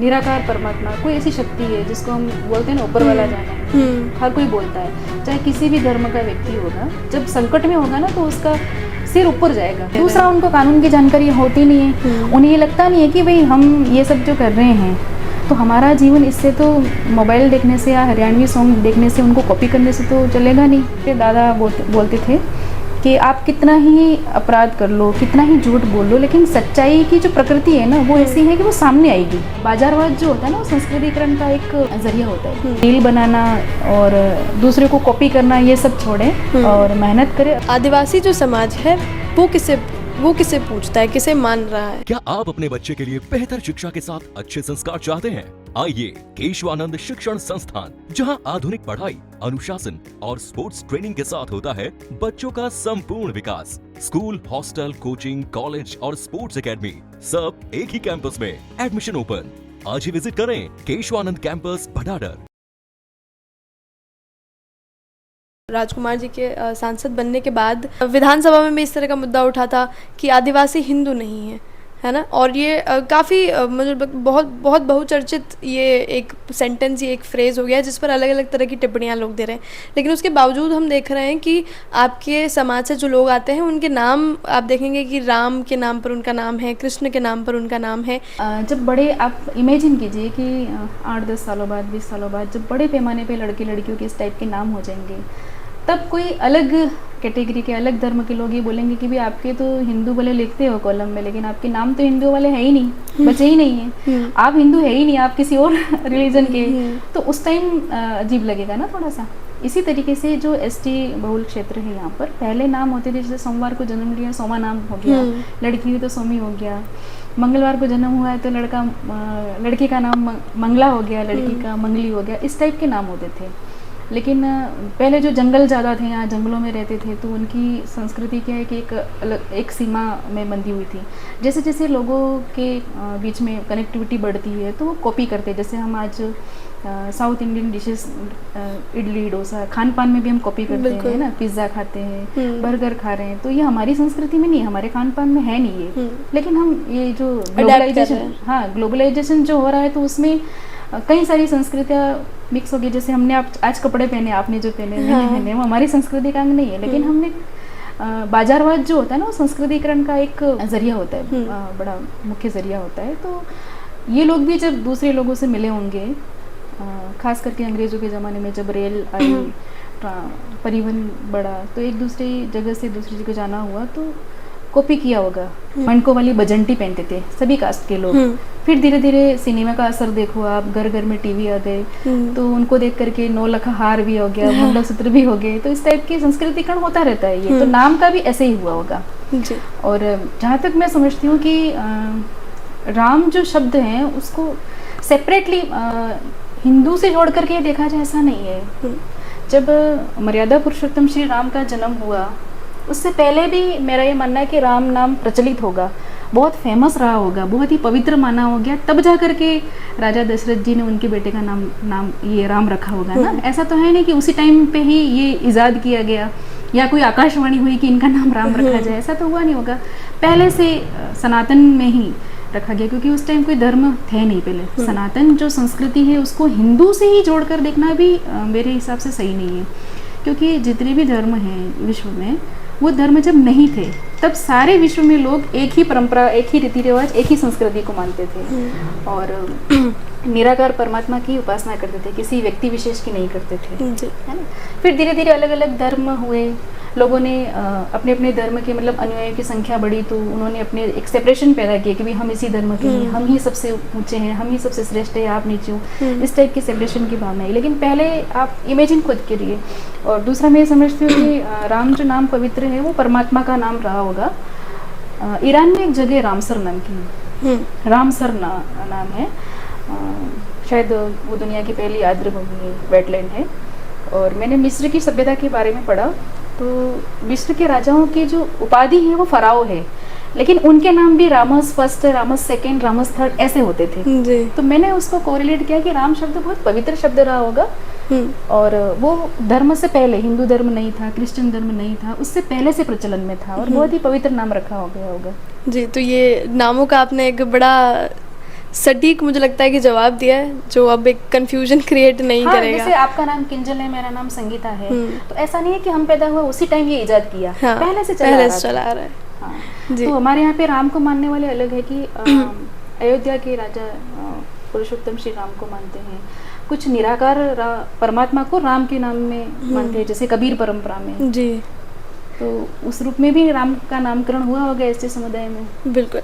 निराकार परमात्मा कोई ऐसी शक्ति है जिसको हम बोलते हैं ना ऊपर वाला जाना है, हर कोई बोलता है, चाहे किसी भी धर्म का व्यक्ति होगा, जब संकट में होगा ना तो उसका सिर ऊपर जाएगा। दूसरा, उनको कानून की जानकारी होती नहीं है, उन्हें ये लगता नहीं है कि भाई हम ये सब जो कर रहे हैं तो हमारा जीवन इससे तो मोबाइल देखने से या हरियाणवी सॉन्ग देखने से, उनको कॉपी करने से तो चलेगा नहीं। फिर दादा बोलते थे कि आप कितना ही अपराध कर लो, कितना ही झूठ बोल लो, लेकिन सच्चाई की जो प्रकृति है ना वो ऐसी है कि वो सामने आएगी। बाजारवाद जो होता है ना वो संस्कृतिकरण का एक जरिया होता है। रील बनाना और दूसरे को कॉपी करना ये सब छोड़ें और मेहनत करें। आदिवासी जो समाज है वो किसे पूछता है, किसे मान रहा है? क्या आप अपने बच्चे के लिए बेहतर शिक्षा के साथ अच्छे संस्कार चाहते हैं? आइए केशवानंद शिक्षण संस्थान, जहां आधुनिक पढ़ाई, अनुशासन और स्पोर्ट्स ट्रेनिंग के साथ होता है बच्चों का संपूर्ण विकास। स्कूल, हॉस्टल, कोचिंग, कॉलेज और स्पोर्ट्स एकेडमी सब एक ही कैंपस में। Admission open. आज ही विजिट करें केशवानंद कैंपस भटाडर। राजकुमार जी के सांसद बनने के बाद विधानसभा में भी इस तरह का मुद्दा उठा था कि आदिवासी हिंदू नहीं है ना, और ये काफ़ी मतलब बहुत बहुचर्चित ये एक सेंटेंस, ये एक फ्रेज़ हो गया जिस पर अलग अलग तरह की टिप्पणियां लोग दे रहे हैं। लेकिन उसके बावजूद हम देख रहे हैं कि आपके समाज से जो लोग आते हैं उनके नाम आप देखेंगे कि राम के नाम पर उनका नाम है, कृष्ण के नाम पर उनका नाम है। जब बड़े, आप इमेजिन कीजिए कि 8-10 सालों बाद, 20 सालों बाद जब बड़े पैमाने पे लड़के लड़कियों के इस टाइप के नाम हो जाएंगे, तब कोई अलग कैटेगरी के, अलग धर्म के लोग ये बोलेंगे कि भी आपके तो हिंदू वाले लिखते हो कॉलम में, लेकिन आपके नाम तो हिंदू वाले है ही नहीं, बचे ही नहीं है, आप हिंदू है ही नहीं, आप किसी और रिलीजन के। तो उस टाइम अजीब लगेगा ना थोड़ा सा। इसी तरीके से जो एसटी बहुल क्षेत्र है यहाँ पर, पहले नाम होते थे, जैसे सोमवार को जन्म लिया सोमा नाम हो गया, लड़की तो सोमी हो गया, मंगलवार को जन्म हुआ है तो लड़की का नाम मंगला हो गया, लड़की का मंगली हो गया, इस टाइप के नाम होते थे। लेकिन पहले जो जंगल ज़्यादा थे, यहाँ जंगलों में रहते थे, तो उनकी संस्कृति क्या है कि एक सीमा में बंधी हुई थी। जैसे जैसे लोगों के बीच में कनेक्टिविटी बढ़ती है तो वो कॉपी करते हैं। जैसे हम आज south Indian dishes, idli dosa, Khan पान में भी हम कॉपी करते हैं ना, पिज़्ज़ा खाते हैं, बर्गर खा रहे हैं, तो ये हमारी संस्कृति में नहीं है, हमारे खान पान में है नहीं ये। लेकिन हम ये जो ग्लोबलाइजेशन जो हो रहा है तो उसमें कई सारी संस्कृतियाँ मिक्स हो गई। जैसे हमने आज कपड़े पहने, आपने जो पहने, मैंने पहने, वो हमारी संस्कृति का अंग नहीं है, लेकिन हमने बाजारवाद जो होता है ना वो संस्कृतिकरण का एक जरिया होता है, बड़ा मुख्य जरिया होता है। तो ये लोग भी जब दूसरे लोगों से मिले होंगे, खास करके अंग्रेज़ों के ज़माने में जब रेल आई, परिवहन बढ़ा, तो एक दूसरे जगह से दूसरी जगह जाना हुआ तो कॉपी किया होगा। मणकों वाली बजंटी पहनते थे सभी कास्ट के लोग। फिर धीरे धीरे सिनेमा का असर देखो आप, घर घर में टीवी आ गए, तो उनको देख करके 9 लखा हार भी हो गया, मंगलसूत्र भी हो गए। तो इस टाइप की संस्कृतिकरण होता रहता है। ये तो नाम का भी ऐसे ही हुआ होगा। और जहाँ तक मैं समझती हूँ कि राम जो शब्द है उसको सेपरेटली हिंदू से जोड़ करके देखा जाए, ऐसा नहीं है। जब मर्यादा पुरुषोत्तम श्री राम का जन्म हुआ, उससे पहले भी मेरा ये मानना है कि राम नाम प्रचलित होगा, बहुत फेमस रहा होगा, बहुत ही पवित्र माना हो गया, तब जा करके राजा दशरथ जी ने उनके बेटे का नाम ये राम रखा होगा ना। ऐसा तो है नहीं कि उसी टाइम पे ही ये इजाद किया गया या कोई आकाशवाणी हुई कि इनका नाम राम रखा जाए, ऐसा तो हुआ नहीं होगा। पहले से सनातन में ही रखा गया, क्योंकि उस टाइम कोई धर्म थे नहीं पहले। सनातन जो संस्कृति है उसको हिंदू से ही जोड़कर देखना भी मेरे हिसाब से सही नहीं है, क्योंकि जितने भी धर्म हैं विश्व में, वो धर्म जब नहीं थे तब सारे विश्व में लोग एक ही परंपरा, एक ही रीति रिवाज, एक ही संस्कृति को मानते थे और निराकार परमात्मा की उपासना करते थे, किसी व्यक्ति विशेष की नहीं करते थे, है ना। फिर धीरे धीरे अलग अलग धर्म हुए, लोगों ने अपने अपने धर्म के मतलब अनुयायियों की संख्या बढ़ी, तो उन्होंने अपने एक सेपरेशन पैदा किया कि भाई हम इसी धर्म के हैं, हम ही सबसे ऊंचे हैं, हम ही सबसे श्रेष्ठ है, आप नीचे हो, इस टाइप की सेपरेशन की भावना है। लेकिन पहले आप इमेजिन खुद करिए। और दूसरा मैं समझती हूँ कि राम जो नाम पवित्र है वो परमात्मा का नाम रहा होगा। ईरान में एक जगह रामसर नाम की, रामसर नाम है, शायद वो दुनिया की पहली आर्द्रभूमि वेटलैंड है। और मैंने मिस्र की सभ्यता के बारे में पढ़ा, तो मिस्र के राजाओं की जो उपाधि है वो फराओ है, लेकिन उनके नाम भी रामस फर्स्ट, रामस सेकेंड, रामस थर्ड ऐसे होते थे जी। तो मैंने उसको कोरिलेट किया कि राम शब्द बहुत पवित्र शब्द रहा होगा, और वो धर्म से पहले, हिंदू धर्म नहीं था, क्रिश्चियन धर्म नहीं था, उससे पहले से प्रचलन में था और बहुत ही पवित्र नाम रखा हो गया होगा जी। तो ये नामों का आपने एक बड़ा सटीक मुझे लगता है कि जवाब दिया है, जो अब एक कंफ्यूजन क्रिएट नहीं हाँ, करेगा। जैसे आपका नाम किंजल है, मेरा नाम संगीता है, हम्म। तो ऐसा नहीं है कि हम पैदा हुए उसी टाइम ये इजाद किया, हाँ, पहले से पहले से चला चला आ आ रहा है। हाँ। जी। तो हमारे यहाँ पे राम को मानने वाले अलग है कि अयोध्या के राजा पुरुषोत्तम श्री राम को मानते हैं, कुछ निराकार परमात्मा को राम के नाम में मानते हैं, जैसे कबीर परंपरा में। जी, तो उस रूप में भी राम का नामकरण हुआ होगा ऐसे समुदाय में। बिल्कुल।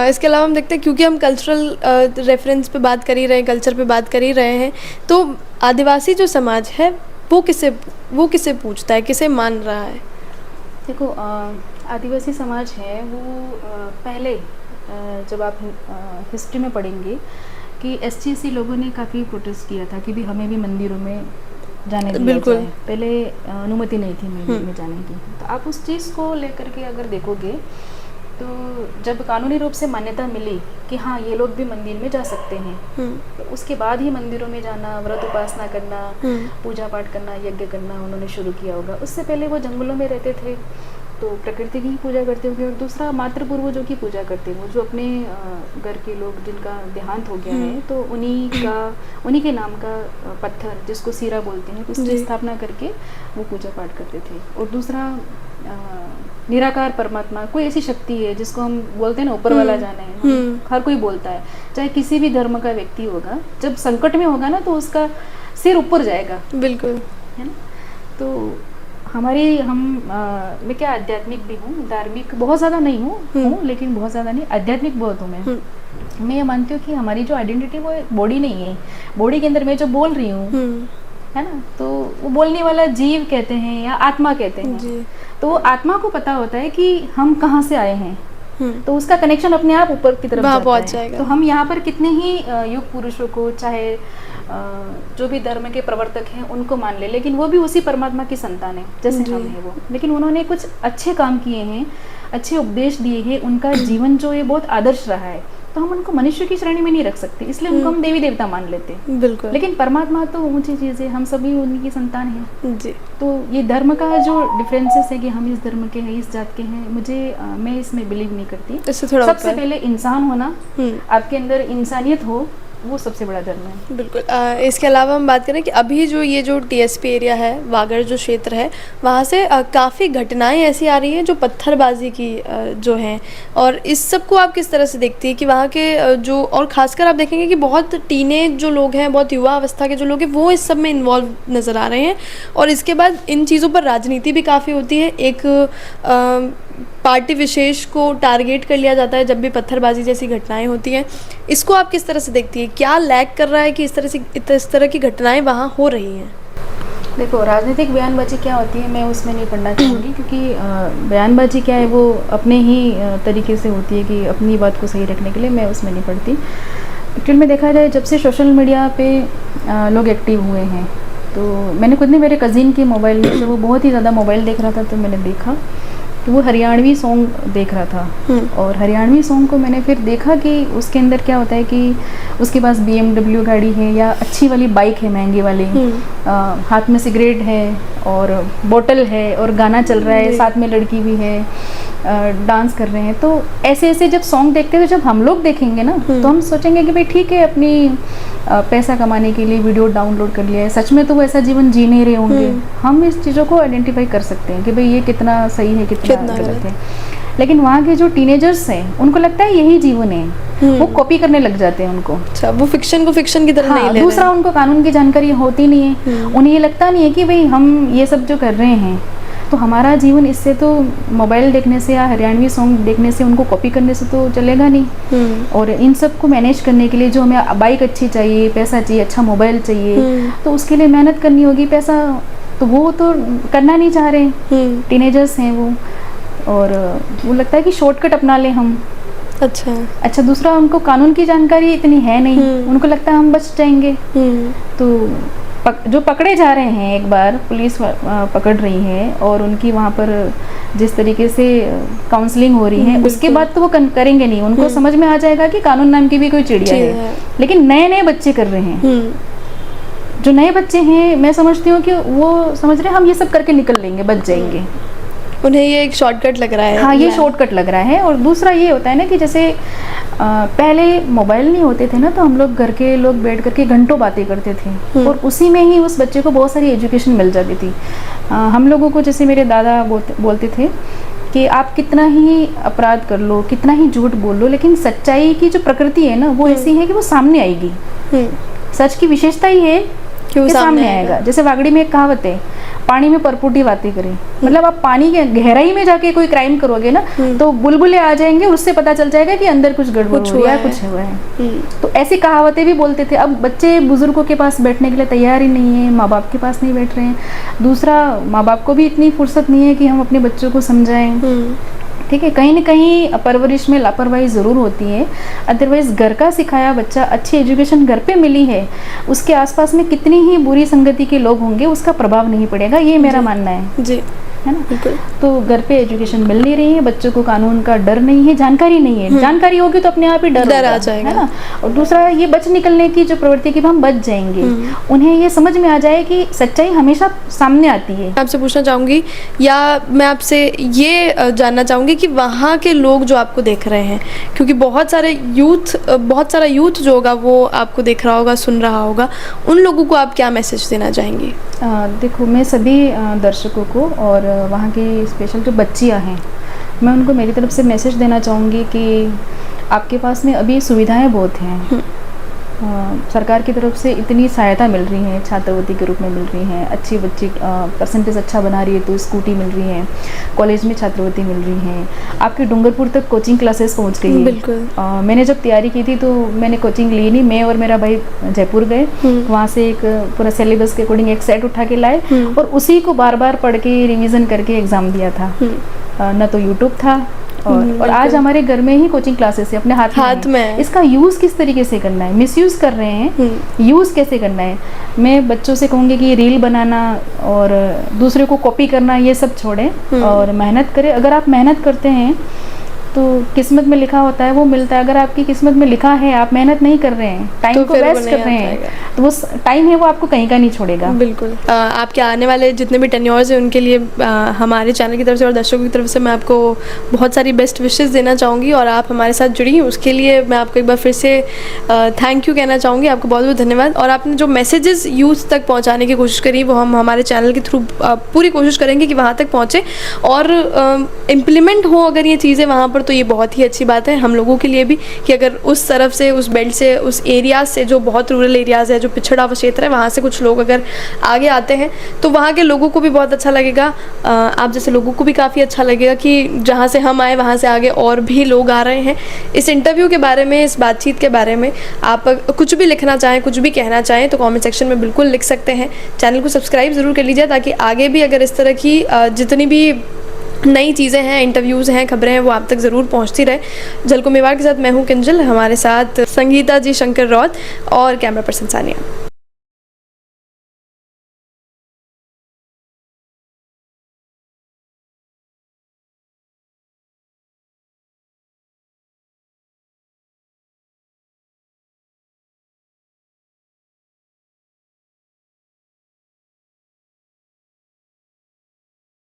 इसके अलावा हम देखते हैं, क्योंकि हम कल्चरल रेफरेंस पे बात कर ही रहे हैं, कल्चर पे बात कर ही रहे हैं, तो आदिवासी जो समाज है वो किसे पूजता है, किसे मान रहा है? देखो, आदिवासी समाज है वो पहले जब आप हिस्ट्री में पढ़ेंगे कि एसटीसी लोगों ने काफ़ी प्रोटेस्ट किया था कि भी हमें भी मंदिरों में जाने दिया बिल्कुल। जाए। पहले अनुमति नहीं थी मंदिर में जाने की। तो आप उस चीज़ को लेकर के अगर देखोगे तो जब कानूनी रूप से मान्यता मिली कि हाँ ये लोग भी मंदिर में जा सकते हैं, तो उसके बाद ही मंदिरों में जाना, व्रत उपासना करना, पूजा पाठ करना, यज्ञ करना उन्होंने शुरू किया होगा। उससे पहले वो जंगलों में रहते थे तो प्रकृति की पूजा करते होंगे, और दूसरा मातृ पूर्वजों की पूजा करते हैं, जो अपने घर के लोग जिनका देहांत हो गया है तो उन्हीं के नाम का पत्थर जिसको सीरा बोलते हैं, उसकी स्थापना करके वो पूजा पाठ करते थे। और दूसरा निराकार परमात्मा, कोई ऐसी शक्ति है जिसको हम बोलते हैं ना ऊपर वाला जाना है, हर कोई बोलता है, चाहे किसी भी धर्म का व्यक्ति होगा, जब संकट में होगा ना तो उसका सिर ऊपर जाएगा। बिल्कुल, है ना। तो मैं क्या आध्यात्मिक भी हूँ, धार्मिक बहुत ज़्यादा नहीं हूँ, लेकिन बहुत ज़्यादा नहीं, आध्यात्मिक बहुत हूँ मैं ये मानती हूँ कि हमारी जो आइडेंटिटी वो बॉडी नहीं है, बॉडी के अंदर मैं जो बोल रही हूँ, है ना, तो वो बोलने वाला जीव कहते हैं या आत्मा कहते हैं। तो आत्मा को पता होता है कि हम कहाँ से आए हैं, तो उसका कनेक्शन अपने आप ऊपर की तरफ पहुंच जाएगा। तो हम यहाँ पर कितने ही युग पुरुषों को, चाहे जो भी धर्म के प्रवर्तक हैं उनको मान ले, लेकिन वो भी उसी परमात्मा की संतान है जैसे हम हैं वो, लेकिन उन्होंने कुछ अच्छे काम किए हैं, अच्छे उपदेश दिए हैं, उनका जीवन जो है बहुत आदर्श रहा है, तो हम उनको मनुष्य की श्रेणी में नहीं रख सकते, इसलिए उनको हम देवी देवता मान लेते हैं। बिल्कुल। लेकिन परमात्मा तो ऊंची चीज़ है, हम सभी उनकी संतान हैं। जी। तो ये धर्म का जो डिफरेंसेस है कि हम इस धर्म के हैं, इस जात के हैं, मैं इसमें बिलीव नहीं करती। इससे थोड़ा सबसे पहले इंसान होना, आपके अंदर इंसानियत हो, वो सबसे बड़ा धर्म है। बिल्कुल। इसके अलावा हम बात करें कि अभी जो टीएसपी एरिया है, वागड़ जो क्षेत्र है, वहाँ से काफ़ी घटनाएं ऐसी आ रही हैं जो पत्थरबाजी की जो हैं, और इस सब को आप किस तरह से देखती है कि वहाँ के जो, और ख़ासकर आप देखेंगे कि बहुत टीनेज जो लोग हैं, बहुत युवा अवस्था के जो लोग हैं, वो इस सब में इन्वॉल्व नज़र आ रहे हैं, और इसके बाद इन चीज़ों पर राजनीति भी काफ़ी होती है। एक पार्टी विशेष को टारगेट कर लिया जाता है जब भी पत्थरबाजी जैसी घटनाएं होती हैं। इसको आप किस तरह से देखती है, क्या लैग कर रहा है कि इस तरह की घटनाएं वहाँ हो रही हैं? देखो, राजनीतिक बयानबाजी क्या होती है मैं उसमें नहीं पढ़ना चाहूँगी, क्योंकि बयानबाजी क्या है वो अपने ही तरीके से होती है कि अपनी बात को सही रखने के लिए, मैं उसमें नहीं पढ़ती। एक्चुअल में देखा जाए, जब से सोशल मीडिया पे लोग एक्टिव हुए हैं, तो मैंने खुद ने मेरे कज़िन के मोबाइल में, जब वो बहुत ही ज़्यादा मोबाइल देख रहा था, तो मैंने देखा कि वो हरियाणवी सॉन्ग देख रहा था, और हरियाणवी सॉन्ग को मैंने फिर देखा कि उसके अंदर क्या होता है कि उसके पास BMW गाड़ी है या अच्छी वाली बाइक है, महंगी वाली, हाथ में सिगरेट है और बोतल है और गाना चल रहा है, साथ में लड़की भी है, डांस कर रहे हैं। तो ऐसे जब सॉन्ग देखते हैं, तो जब हम लोग देखेंगे ना, तो हम सोचेंगे कि भाई ठीक है, अपनी पैसा कमाने के लिए वीडियो डाउनलोड कर लिया है, सच में तो वो ऐसा जीवन जी नहीं रहे होंगे। हम इस चीज़ों को आइडेंटिफाई कर सकते हैं कि भाई ये कितना सही है, कितना गलत है। लेकिन वहाँ के जो टीनेजर्स हैं, उनको लगता है यही जीवन है, वो कॉपी करने लग जाते हैं उनको। अच्छा, वो फिक्शन को फिक्शन की तरह नहीं ले रहे हैं। दूसरा, उनको कानून की जानकारी होती नहीं है, उन्हें ये लगता नहीं है कि भाई हम ये सब जो कर रहे हैं, तो हमारा जीवन इससे तो मोबाइल देखने से या हरियाणवी सॉन्ग देखने से, उनको कॉपी करने से तो चलेगा नहीं। और इन सब को मैनेज करने के लिए जो हमें बाइक अच्छी चाहिए, पैसा चाहिए, अच्छा मोबाइल चाहिए, तो उसके लिए मेहनत करनी होगी, पैसा तो वो तो करना नहीं चाह रहे, टीनेजर्स हैं वो, और वो लगता है कि शॉर्टकट अपना लें हम। अच्छा, दूसरा, उनको कानून की जानकारी इतनी है नहीं, उनको लगता है हम बच जाएंगे। तो जो पकड़े जा रहे हैं, एक बार पुलिस पकड़ रही है और उनकी वहाँ पर जिस तरीके से काउंसलिंग हो रही है, उसके बाद तो वो करेंगे नहीं, उनको समझ में आ जाएगा कि कानून नाम की भी कोई चिड़िया है। लेकिन नए बच्चे कर रहे हैं, जो नए बच्चे हैं, मैं समझती हूँ कि वो समझ रहे हैं हम ये सब करके निकल लेंगे, बच जाएंगे। उन्हें ये एक शॉर्टकट लग रहा है। हाँ, ये शॉर्टकट लग रहा है। और दूसरा ये होता है ना कि जैसे पहले मोबाइल नहीं होते थे ना, तो हम लोग घर के लोग बैठ करके घंटों बातें करते थे और उसी में ही उस बच्चे को बहुत सारी एजुकेशन मिल जाती थी। हम लोगों को, जैसे मेरे दादा बोलते थे कि आप कितना ही अपराध कर लो, कितना ही झूठ बोल लो, लेकिन सच्चाई की जो प्रकृति है ना, वो ऐसी है कि वो सामने आएगी। सच की विशेषता ही है कि वो सामने आएगा। जैसे वागड़ी में एक कहावत है, पानी में परपुटी बातें करें। मतलब आप पानी के गहराई में जाके कोई क्राइम करोगे ना, तो बुलबुले आ जाएंगे, उससे पता चल जाएगा कि अंदर कुछ गड़बड़ हो रहा है, कुछ हुआ है। तो ऐसी कहावतें भी बोलते थे। अब बच्चे बुजुर्गों के पास बैठने के लिए तैयार ही नहीं है, माँ बाप के पास नहीं बैठ रहे हैं। दूसरा, माँ बाप को भी इतनी फुर्सत नहीं है कि हम अपने बच्चों को समझाएं। ठीक है, कहीं ना कहीं परवरिश में लापरवाही ज़रूर होती है। अदरवाइज़ घर का सिखाया बच्चा, अच्छी एजुकेशन घर पे मिली है, उसके आसपास में कितनी ही बुरी संगति के लोग होंगे, उसका प्रभाव नहीं पड़ेगा, ये मेरा मानना है जी, है ना। बिल्कुल। तो घर पे एजुकेशन मिल नहीं रही है, बच्चों को कानून का डर नहीं है, जानकारी नहीं है। जानकारी होगी तो अपने आप ही डर आ जाएगा, है ना। और दूसरा, ये बच निकलने की जो प्रवृत्ति की हम बच जाएंगे, उन्हें ये समझ में आ जाए कि सच्चाई हमेशा सामने आती है। आपसे पूछना चाहूँगी, या मैं आपसे ये जानना चाहूँगी कि वहाँ के लोग जो आपको देख रहे हैं, क्योंकि बहुत सारा यूथ जो होगा वो आपको देख रहा होगा, सुन रहा होगा, उन लोगों को आप क्या मैसेज देना चाहेंगी? देखो, मैं सभी दर्शकों को और वहाँ की स्पेशल जो बच्चियाँ हैं, मैं उनको मेरी तरफ से मैसेज देना चाहूँगी कि आपके पास में अभी सुविधाएं बहुत हैं। सरकार की तरफ से इतनी सहायता मिल रही है, छात्रवृत्ति के रूप में मिल रही है, अच्छी बच्ची परसेंटेज अच्छा बना रही है तो स्कूटी मिल रही है, कॉलेज में छात्रवृत्ति मिल रही है, आपके डूंगरपुर तक कोचिंग क्लासेस पहुंच गई है। बिल्कुल। मैंने जब तैयारी की थी तो मैंने कोचिंग ली नहीं, मैं और मेरा भाई जयपुर गए, वहाँ से एक पूरा सिलेबस के अकॉर्डिंग एक सेट उठा के लाए और उसी को बार बार पढ़ के रिविज़न करके एग्ज़ाम दिया था। न तो यूट्यूब था और आज हमारे घर में ही कोचिंग क्लासेस है, अपने हाथ में। इसका यूज़ किस तरीके से करना है, मिसयूज़ कर रहे हैं, यूज़ कैसे करना है। मैं बच्चों से कहूँगी कि रील बनाना और दूसरे को कॉपी करना ये सब छोड़ें और मेहनत करें। अगर आप मेहनत करते हैं तो किस्मत में लिखा होता है वो मिलता है। अगर आपकी किस्मत में लिखा है, आप मेहनत नहीं कर रहे हैं, टाइम को वेस्ट कर रहे हैं, तो वो टाइम है वो आपको कहीं का नहीं छोड़ेगा। बिल्कुल। आपके आने वाले जितने भी टेन्योर्स हैं उनके लिए हमारे चैनल की तरफ से और दर्शकों की तरफ से मैं आपको बहुत सारी बेस्ट विशेस देना चाहूँगी और आप हमारे साथ जुड़ी, उसके लिए मैं आपको एक बार फिर से थैंक यू कहना चाहूँगी। आपको बहुत बहुत धन्यवाद। और आपने जो मैसेजेस यूथ तक पहुँचाने की कोशिश करी वो हम हमारे चैनल के थ्रू पूरी कोशिश करेंगे कि वहाँ तक पहुँचे और इम्प्लीमेंट हो अगर ये चीज़ें वहाँ पर, तो ये बहुत ही अच्छी बात है हम लोगों के लिए भी कि अगर उस तरफ से, उस बेल्ट से, उस एरियाज से जो बहुत रूरल एरियाज़ है, जो पिछड़ा हुआ क्षेत्र है, वहाँ से कुछ लोग अगर आगे आते हैं तो वहाँ के लोगों को भी बहुत अच्छा लगेगा। आप जैसे लोगों को भी काफ़ी अच्छा लगेगा कि जहाँ से हम आए वहाँ से आगे और भी लोग आ रहे हैं। इस इंटरव्यू के बारे में, इस बातचीत के बारे में आप कुछ भी लिखना चाहें, कुछ भी कहना चाहें तो कॉमेंट सेक्शन में बिल्कुल लिख सकते हैं। चैनल को सब्सक्राइब ज़रूर कर लीजिए ताकि आगे भी अगर इस तरह की जितनी भी नई चीज़ें हैं, इंटरव्यूज़ हैं, खबरें हैं, वो आप तक ज़रूर पहुंचती रहे। झलको मेवाड़ के साथ मैं हूं किंजल, हमारे साथ संगीता जी, शंकर रौत और कैमरा पर्सन सानिया।